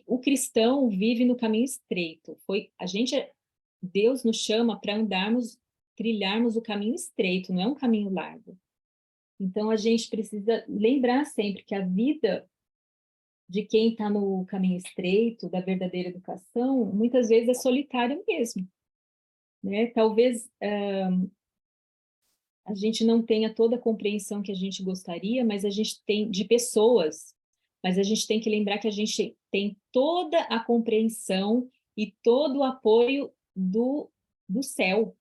o cristão vive no caminho estreito. Deus nos chama para trilharmos o caminho estreito, não é um caminho largo. Então, a gente precisa lembrar sempre que a vida de quem está no caminho estreito, da verdadeira educação, muitas vezes é solitária mesmo, né? Talvez a gente não tenha toda a compreensão que a gente gostaria, mas a gente tem de pessoas, mas a gente tem que lembrar que a gente tem toda a compreensão e todo o apoio do céu.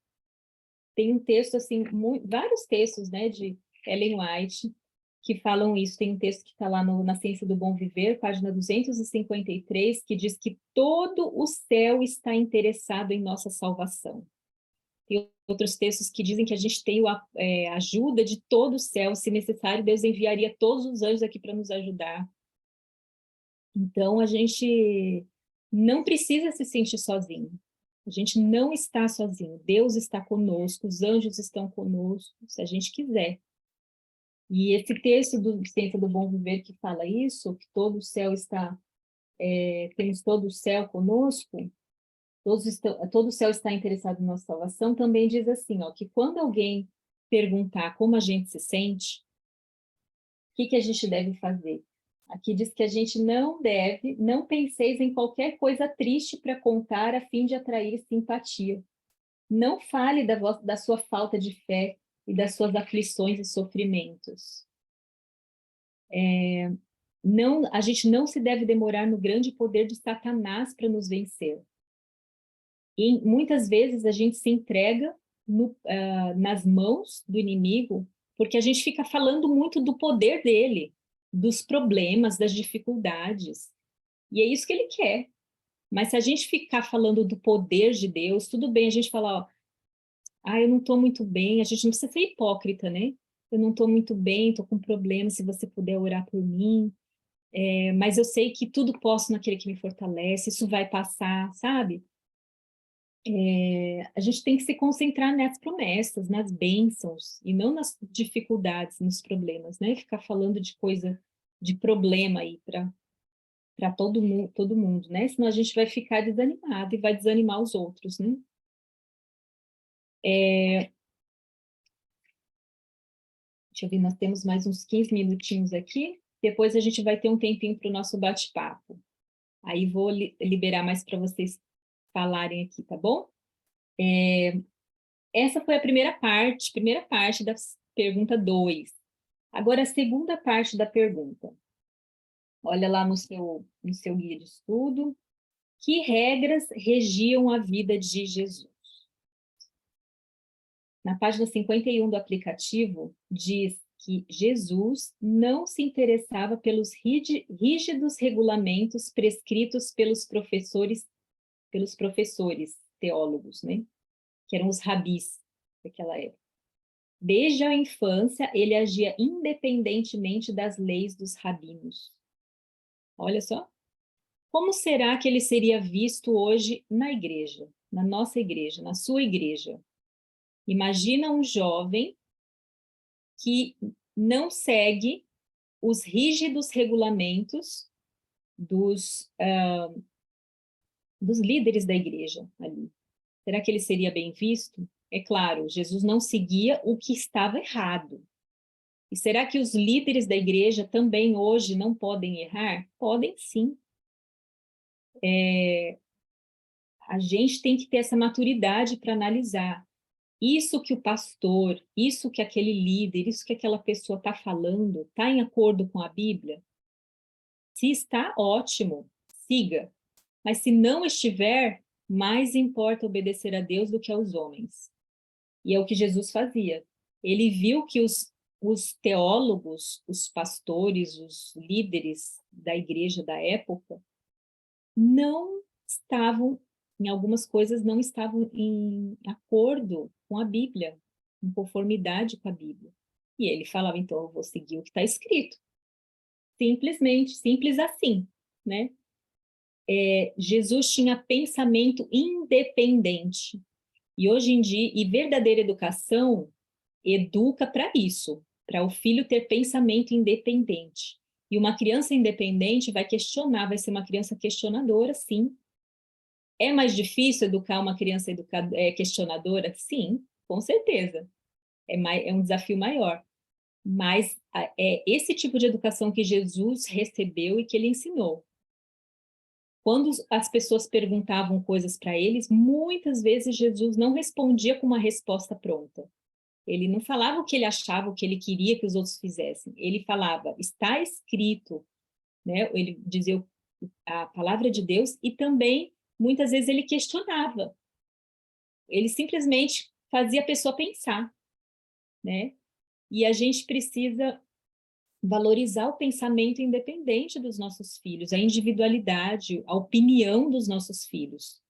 Tem um texto, assim, vários textos, né, de Ellen White, que falam isso. Tem um texto que está lá na Ciência do Bom Viver, página 253, que diz que todo o céu está interessado em nossa salvação. Tem outros textos que dizem que a gente tem a ajuda de todo o céu. Se necessário, Deus enviaria todos os anjos aqui para nos ajudar. Então, a gente não precisa se sentir sozinho. A gente não está sozinho. Deus está conosco, os anjos estão conosco, se a gente quiser. E esse texto do Ciência do Bom Viver que fala isso, que todo o céu está, temos todo o céu conosco, todo o céu está interessado na nossa salvação, também diz assim, ó, que quando alguém perguntar como a gente se sente, o que a gente deve fazer? Aqui diz que a gente não penseis em qualquer coisa triste para contar a fim de atrair simpatia. Não fale da sua falta de fé e das suas aflições e sofrimentos. A gente não se deve demorar no grande poder de Satanás para nos vencer. E muitas vezes a gente se entrega nas mãos do inimigo, porque a gente fica falando muito do poder dele, dos problemas, das dificuldades. E é isso que ele quer. Mas se a gente ficar falando do poder de Deus, tudo bem a gente falar, ó, eu não estou muito bem, a gente não precisa ser hipócrita, né? Eu não estou muito bem, estou com problema, se você puder orar por mim. Mas eu sei que tudo posso naquele que me fortalece, isso vai passar, sabe? A gente tem que se concentrar nas promessas, nas bênçãos, e não nas dificuldades, nos problemas, né? Ficar falando de coisa, de problema aí para todo mundo, né? Senão a gente vai ficar desanimado e vai desanimar os outros, né? Deixa eu ver, nós temos mais uns 15 minutinhos aqui, depois a gente vai ter um tempinho para o nosso bate-papo. Aí vou liberar mais para vocês falarem aqui, tá bom? Essa foi a primeira parte da pergunta 2. Agora, a segunda parte da pergunta. Olha lá no seu guia de estudo. Que regras regiam a vida de Jesus? Na página 51 do aplicativo, diz que Jesus não se interessava pelos rígidos regulamentos prescritos pelos professores teólogos, né? Que eram os rabis daquela época. Desde a infância, ele agia independentemente das leis dos rabinos. Olha só. Como será que ele seria visto hoje na igreja, na nossa igreja, na sua igreja? Imagina um jovem que não segue os rígidos regulamentos dos líderes da igreja ali. Será que ele seria bem visto? É claro, Jesus não seguia o que estava errado. E será que os líderes da igreja também hoje não podem errar? Podem sim. A gente tem que ter essa maturidade para analisar. Isso que o pastor, isso que aquele líder, isso que aquela pessoa está falando, está em acordo com a Bíblia? Se está, ótimo, siga. Mas se não estiver, mais importa obedecer a Deus do que aos homens. E é o que Jesus fazia. Ele viu que os teólogos, os pastores, os líderes da igreja da época, não estavam, em algumas coisas, não estavam em acordo com a Bíblia, em conformidade com a Bíblia. E ele falava, então, eu vou seguir o que está escrito. Simplesmente, simples assim, né? Jesus tinha pensamento independente. E hoje em dia, e verdadeira educação educa para isso, para o filho ter pensamento independente. E uma criança independente vai questionar, vai ser uma criança questionadora, sim. É mais difícil educar uma criança questionadora? Sim, com certeza. É um desafio maior. Mas é esse tipo de educação que Jesus recebeu e que ele ensinou. Quando as pessoas perguntavam coisas para eles, muitas vezes Jesus não respondia com uma resposta pronta. Ele não falava o que ele achava, o que ele queria que os outros fizessem. Ele falava, está escrito, né? Ele dizia a palavra de Deus e também, muitas vezes, ele questionava. Ele simplesmente fazia a pessoa pensar, né? E a gente precisa valorizar o pensamento independente dos nossos filhos, a individualidade, a opinião dos nossos filhos,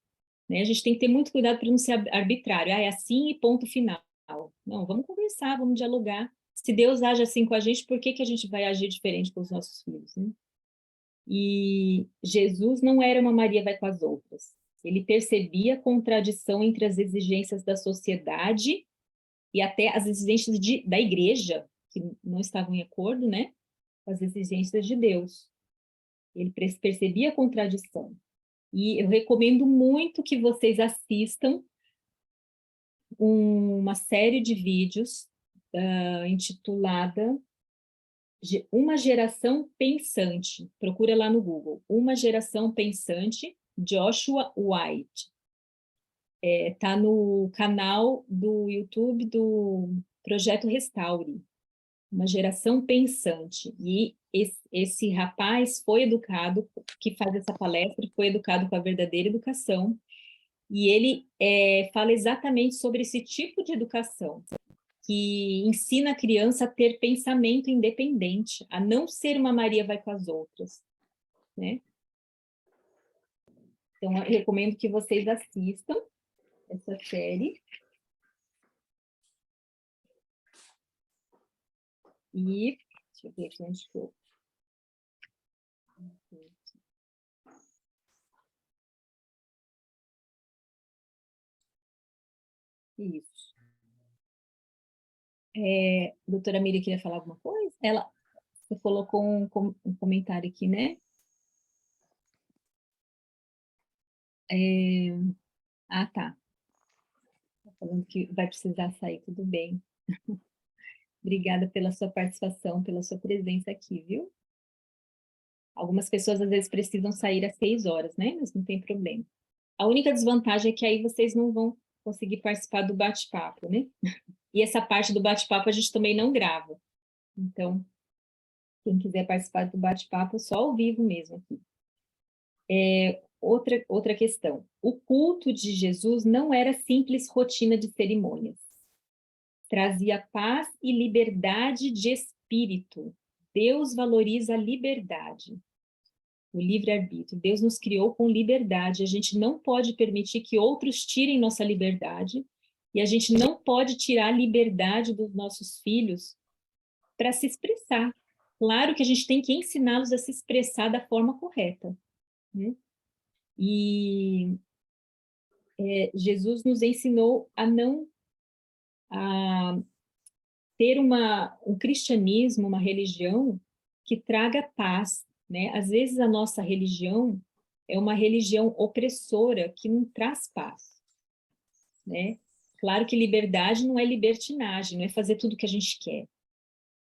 né? A gente tem que ter muito cuidado para não ser arbitrário. É assim e ponto final. Não, vamos conversar, vamos dialogar. Se Deus age assim com a gente, por que que a gente vai agir diferente com os nossos filhos, né? E Jesus não era uma Maria vai com as outras. Ele percebia a contradição entre as exigências da sociedade e até as exigências da igreja, que não estavam em acordo, né, com as exigências de Deus. Ele percebia a contradição. E eu recomendo muito que vocês assistam uma série de vídeos intitulada Uma Geração Pensante. Procura lá no Google. Uma Geração Pensante, Joshua White. Tá no canal do YouTube do Projeto Restaure. Uma Geração Pensante. E esse rapaz foi educado, que faz essa palestra, foi educado com a verdadeira educação. E ele fala exatamente sobre esse tipo de educação, que ensina a criança a ter pensamento independente, a não ser uma Maria vai com as outras, né? Então, eu recomendo que vocês assistam essa série. E, deixa eu ver aqui onde que eu... Isso. Doutora Miriam queria falar alguma coisa? Você colocou um comentário aqui, né? Tá. Tá falando que vai precisar sair, tudo bem. Obrigada pela sua participação, pela sua presença aqui, viu? Algumas pessoas às vezes precisam sair às 6 horas, né? Mas não tem problema. A única desvantagem é que aí vocês não vão conseguir participar do bate-papo, né? E essa parte do bate-papo a gente também não grava. Então, quem quiser participar do bate-papo, só ao vivo mesmo aqui. Outra questão. O culto de Jesus não era simples rotina de cerimônias. Trazia paz e liberdade de espírito. Deus valoriza a liberdade, o livre-arbítrio. Deus nos criou com liberdade. A gente não pode permitir que outros tirem nossa liberdade e a gente não pode tirar a liberdade dos nossos filhos para se expressar. Claro que a gente tem que ensiná-los a se expressar da forma correta, né? E Jesus nos ensinou a não ter um cristianismo, uma religião que traga paz, né? Às vezes a nossa religião é uma religião opressora que não traz paz, né? Claro que liberdade não é libertinagem, não é fazer tudo o que a gente quer,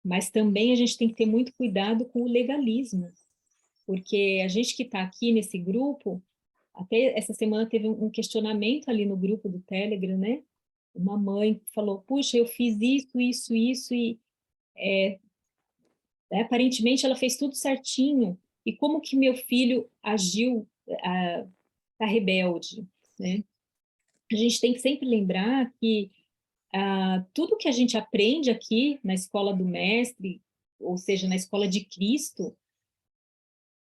mas também a gente tem que ter muito cuidado com o legalismo, porque a gente que está aqui nesse grupo, até essa semana teve um questionamento ali no grupo do Telegram, né? Uma mãe falou, puxa, eu fiz isso, e aparentemente ela fez tudo certinho, e como que meu filho agiu, tá rebelde, né? A gente tem que sempre lembrar que tudo que a gente aprende aqui na escola do mestre, ou seja, na escola de Cristo,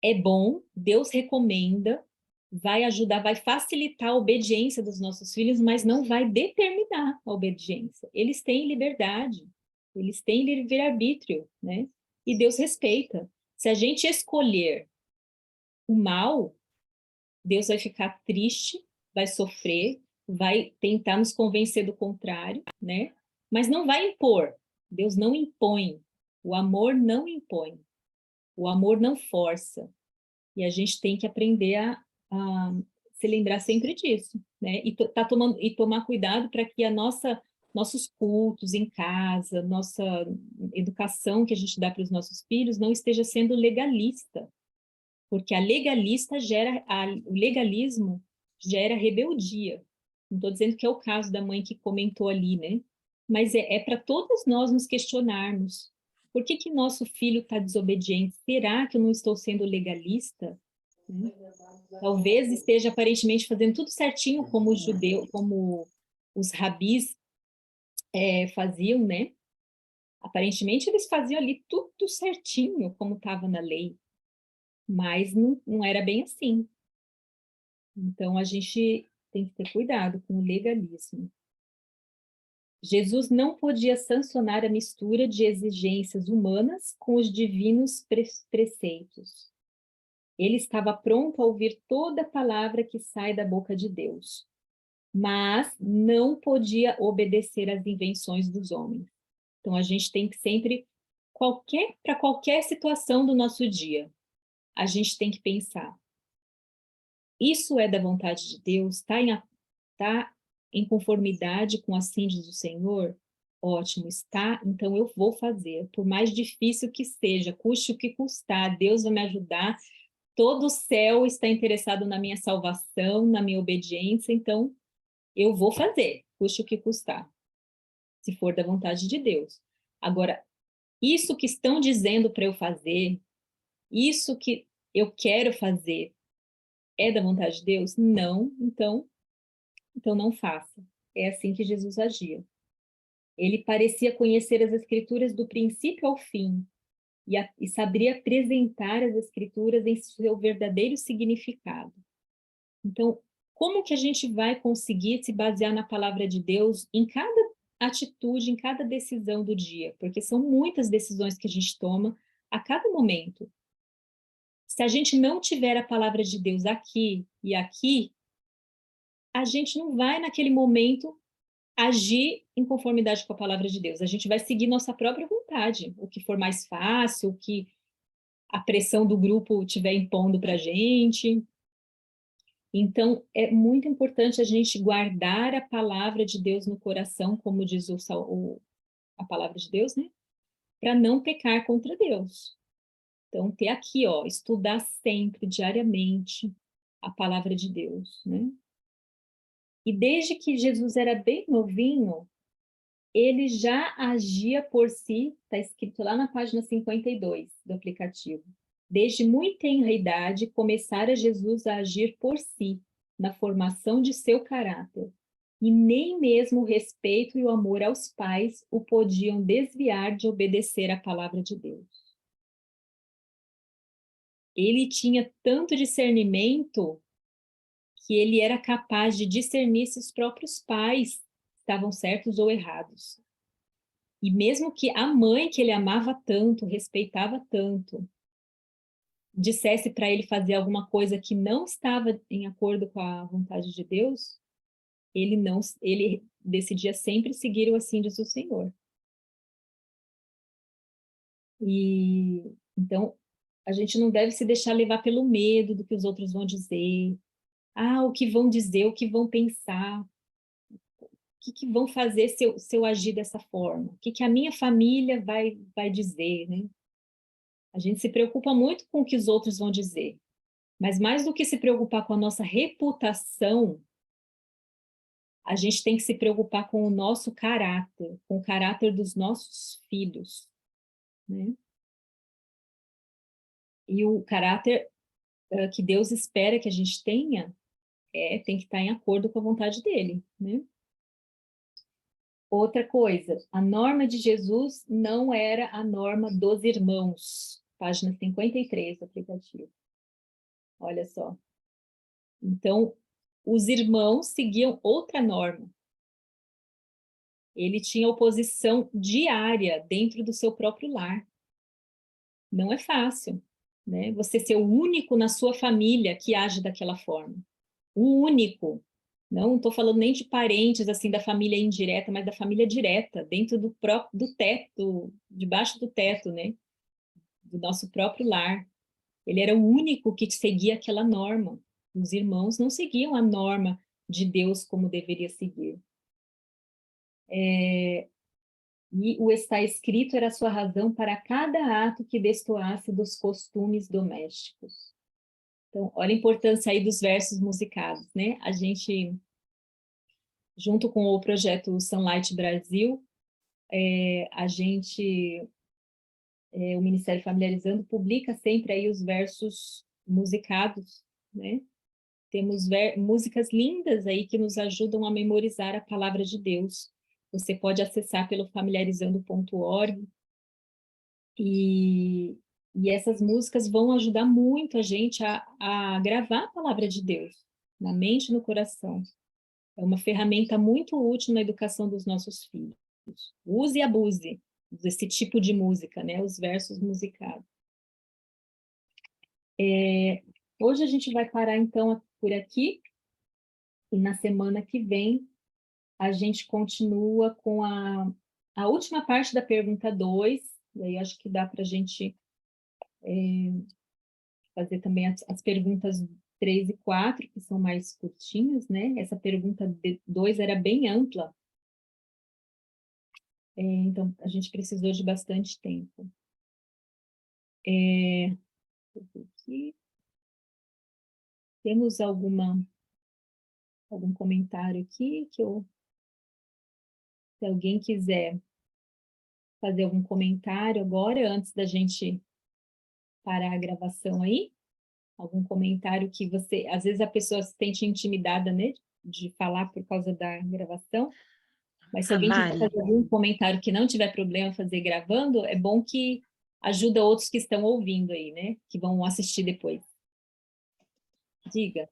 é bom, Deus recomenda, vai ajudar, vai facilitar a obediência dos nossos filhos, mas não vai determinar a obediência. Eles têm liberdade, eles têm livre-arbítrio, né? E Deus respeita. Se a gente escolher o mal, Deus vai ficar triste, vai sofrer, vai tentar nos convencer do contrário, né? Mas não vai impor. Deus não impõe. O amor não impõe. O amor não força. E a gente tem que aprender a se lembrar sempre disso, né? E tomar cuidado para que a nossa nossos cultos em casa, nossa educação que a gente dá para os nossos filhos não esteja sendo legalista, porque o legalismo gera rebeldia. Não estou dizendo que é o caso da mãe que comentou ali, né? Mas é para todos nós nos questionarmos. Por que que nosso filho está desobediente? Será que eu não estou sendo legalista? Talvez esteja aparentemente fazendo tudo certinho como os judeus, como os rabis faziam, né? Aparentemente eles faziam ali tudo certinho, como estava na lei, mas não era bem assim. Então a gente tem que ter cuidado com o legalismo. Jesus não podia sancionar a mistura de exigências humanas com os divinos preceitos. Ele estava pronto a ouvir toda palavra que sai da boca de Deus, mas não podia obedecer às invenções dos homens. Então, a gente tem que sempre, para qualquer situação do nosso dia, a gente tem que pensar, isso é da vontade de Deus? Está em conformidade com assim diz o Senhor? Ótimo, está, então eu vou fazer, por mais difícil que seja, custe o que custar, Deus vai me ajudar, todo o céu está interessado na minha salvação, na minha obediência, então eu vou fazer, custe o que custar, se for da vontade de Deus. Agora, isso que estão dizendo para eu fazer, isso que eu quero fazer, é da vontade de Deus? Não, então não faça. É assim que Jesus agia. Ele parecia conhecer as Escrituras do princípio ao fim e sabia apresentar as Escrituras em seu verdadeiro significado. Então, como que a gente vai conseguir se basear na palavra de Deus em cada atitude, em cada decisão do dia? Porque são muitas decisões que a gente toma a cada momento. Se a gente não tiver a palavra de Deus aqui e aqui, a gente não vai naquele momento agir em conformidade com a palavra de Deus. A gente vai seguir nossa própria vontade, o que for mais fácil, o que a pressão do grupo estiver impondo para a gente. Então, é muito importante a gente guardar a palavra de Deus no coração, como diz a palavra de Deus, né? Para não pecar contra Deus. Então, ter aqui, ó, estudar sempre, diariamente, a palavra de Deus, né? E desde que Jesus era bem novinho, ele já agia por si, está escrito lá na página 52 do aplicativo. Desde muito tenra idade, começara Jesus a agir por si, na formação de seu caráter. E nem mesmo o respeito e o amor aos pais o podiam desviar de obedecer à palavra de Deus. Ele tinha tanto discernimento que ele era capaz de discernir se os próprios pais estavam certos ou errados. E mesmo que a mãe que ele amava tanto, respeitava tanto, dissesse para ele fazer alguma coisa que não estava em acordo com a vontade de Deus, ele decidia sempre seguir o assim diz o Senhor. E então a gente não deve se deixar levar pelo medo do que os outros vão dizer. Ah, o que vão dizer, o que vão pensar, o que vão fazer se eu agir dessa forma? O que a minha família vai dizer, né? A gente se preocupa muito com o que os outros vão dizer, mas mais do que se preocupar com a nossa reputação, a gente tem que se preocupar com o nosso caráter, com o caráter dos nossos filhos, né? E o caráter que Deus espera que a gente tenha tem que estar em acordo com a vontade dele, né? Outra coisa, a norma de Jesus não era a norma dos irmãos, página 53 do aplicativo. Olha só. Então, os irmãos seguiam outra norma. Ele tinha oposição diária dentro do seu próprio lar. Não é fácil, né? Você ser o único na sua família que age daquela forma. O único. Não estou falando nem de parentes, assim, da família indireta, mas da família direta, dentro do teto, debaixo do teto, né? Do nosso próprio lar. Ele era o único que seguia aquela norma. Os irmãos não seguiam a norma de Deus como deveria seguir. E o está escrito era a sua razão para cada ato que destoasse dos costumes domésticos. Então, olha a importância aí dos versos musicados, né? A gente, junto com o projeto Sunlight Brasil, o Ministério Familiarizando publica sempre aí os versos musicados, né? Temos músicas lindas aí que nos ajudam a memorizar a palavra de Deus. Você pode acessar pelo familiarizando.org e essas músicas vão ajudar muito a gente a gravar a palavra de Deus na mente e no coração. É uma ferramenta muito útil na educação dos nossos filhos. Use e abuse desse tipo de música, né? Os versos musicados. Hoje a gente vai parar, então, por aqui. E na semana que vem, a gente continua com a última parte da pergunta 2. E aí acho que dá para a gente fazer também as perguntas 3 e 4, que são mais curtinhas, né? Essa pergunta 2 era bem ampla. Então, a gente precisou de bastante tempo. Aqui. Temos algum comentário aqui se alguém quiser fazer algum comentário agora, antes da gente parar a gravação aí? Algum comentário que você... Às vezes a pessoa se sente intimidada, né, de falar por causa da gravação, mas se alguém quiser fazer algum comentário que não tiver problema fazer gravando, é bom que ajuda outros que estão ouvindo aí, né, que vão assistir depois. Diga.